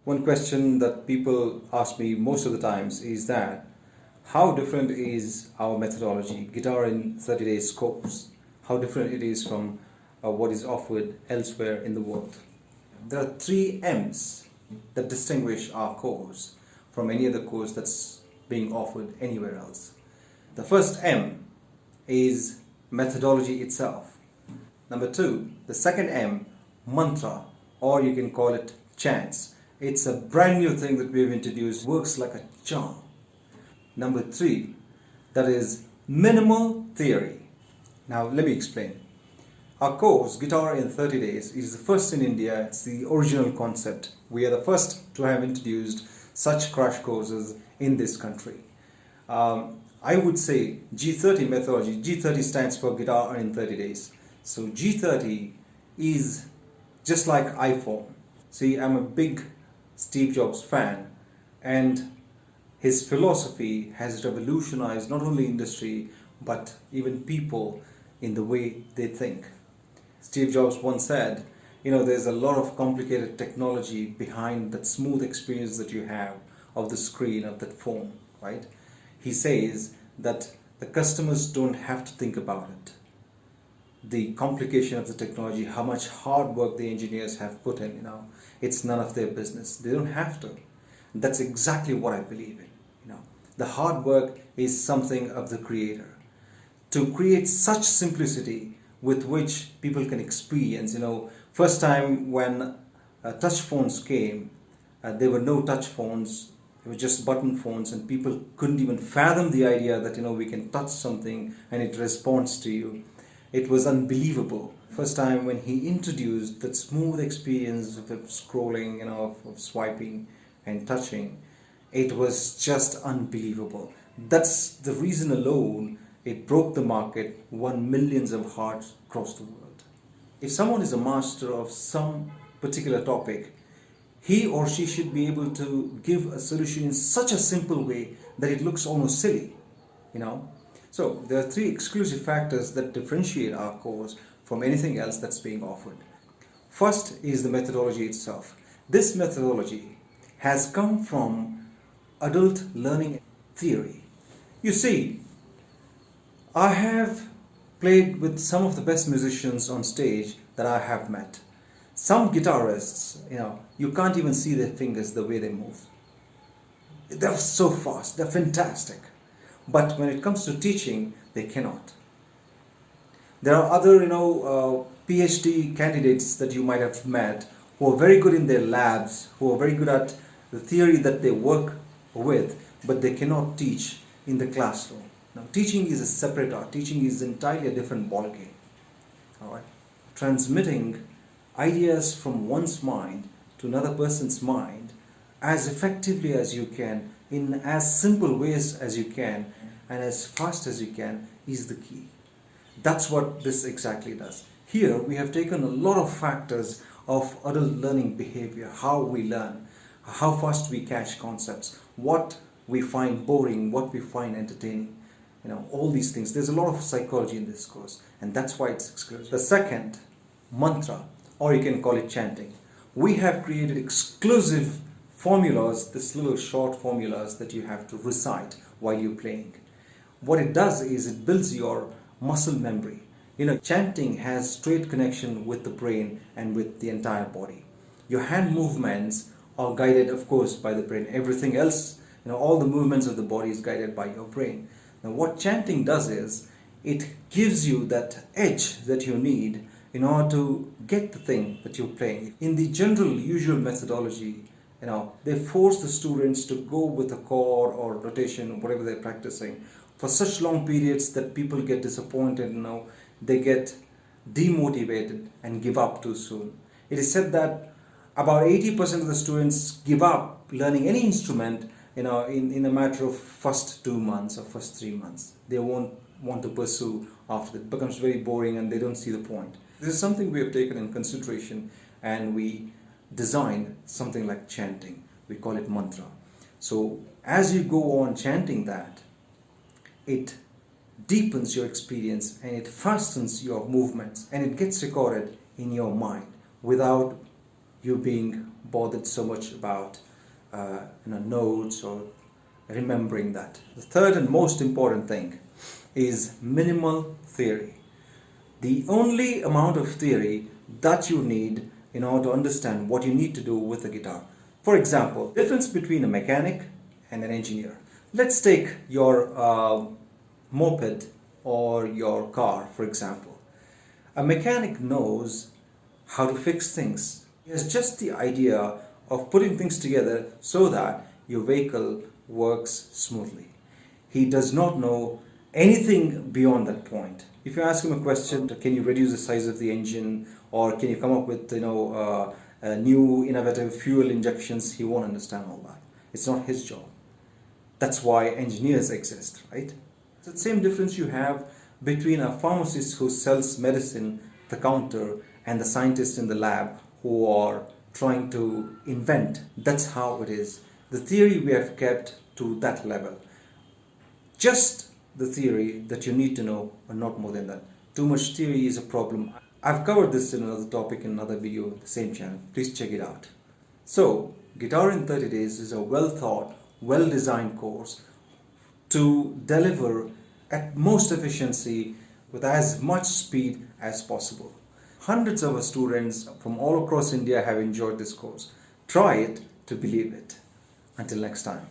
One question that people ask me most of the times is that how different is our methodology, Guitar in 30 Days course, how different it is from what is offered elsewhere in the world. There are three M's that distinguish our course from any other course that's being offered anywhere else. The first M is methodology itself. Number two, the second M, mantra, or you can call it chants. It's a brand new thing that we've introduced, works like a charm. Number three, that is minimal theory. Now let me explain. Our course, Guitar in 30 Days, is the first in India. It's the original concept. We are the first to have introduced such crash courses in this country. I would say G30 methodology. G30 stands for Guitar in 30 Days. So G30 is just like iPhone. See, I'm a big Steve Jobs fan, and his philosophy has revolutionized not only industry but even people in the way they think. Steve Jobs once said, there's a lot of complicated technology behind that smooth experience that you have of the screen of that phone, right? He says that the customers don't have to think about it. The complication of the technology, how much hard work the engineers have put in, it's none of their business. They don't have to. That's exactly what I believe in. The hard work is something of the creator. To create such simplicity with which people can experience, first time when touch phones came, there were no touch phones, it was just button phones, and people couldn't even fathom the idea that, we can touch something and it responds to you. It was unbelievable. First time when he introduced that smooth experience of scrolling, of swiping and touching, it was just unbelievable. That's the reason alone it broke the market, won millions of hearts across the world. If someone is a master of some particular topic, he or she should be able to give a solution in such a simple way that it looks almost silly, So there are three exclusive factors that differentiate our course from anything else that's being offered. First is the methodology itself. This methodology has come from adult learning theory. You see, I have played with some of the best musicians on stage that I have met. Some guitarists, you can't even see their fingers the way they move. They're so fast, they're fantastic. But when it comes to teaching, they cannot. There are other, PhD candidates that you might have met who are very good in their labs, who are very good at the theory that they work with, but they cannot teach in the classroom. Now, teaching is a separate art. Teaching is entirely a different ballgame. All right, transmitting ideas from one's mind to another person's mind as effectively as you can, in as simple ways as you can, and as fast as you can, is the key. That's what this exactly does. Here we have taken a lot of factors of adult learning behavior, how we learn, how fast we catch concepts, what we find boring, what we find entertaining, all these things. There's a lot of psychology in this course, and that's why it's exclusive. The second, mantra, or you can call it chanting. We have created exclusive formulas, this little short formulas that you have to recite while you're playing. What it does is it builds your muscle memory. Chanting has straight connection with the brain and with the entire body. Your hand movements are guided, of course, by the brain. Everything else, all the movements of the body is guided by your brain. Now, what chanting does is it gives you that edge that you need in order to get the thing that you're playing. In the general usual methodology, they force the students to go with a chord or rotation, whatever they're practicing, for such long periods that people get disappointed, they get demotivated and give up too soon. It is said that about 80% of the students give up learning any instrument, in a matter of first 2 months or first 3 months. They won't want to pursue after that. It becomes very boring and they don't see the point. This is something we have taken in consideration, and we designed something like chanting. We call it mantra. So as you go on chanting that, it deepens your experience and it fastens your movements, and it gets recorded in your mind without you being bothered so much about notes or remembering that. The third and most important thing is minimal theory. The only amount of theory that you need in order to understand what you need to do with the guitar. For example, difference between a mechanic and an engineer. Let's take your moped or your car, for example. A mechanic knows how to fix things. He has just the idea of putting things together so that your vehicle works smoothly. He does not know anything beyond that point. If you ask him a question, can you reduce the size of the engine, or can you come up with new innovative fuel injections, he won't understand all that. It's not his job. That's why engineers exist, right? It's the same difference you have between a pharmacist who sells medicine at the counter and the scientist in the lab who are trying to invent. That's how it is. The theory we have kept to that level. Just the theory that you need to know, and not more than that. Too much theory is a problem. I've covered this in another topic in another video on the same channel. Please check it out. So, Guitar in 30 Days is a well thought, well designed course to deliver at most efficiency with as much speed as possible. Hundreds of our students from all across India have enjoyed this course. Try it to believe it. Until next time.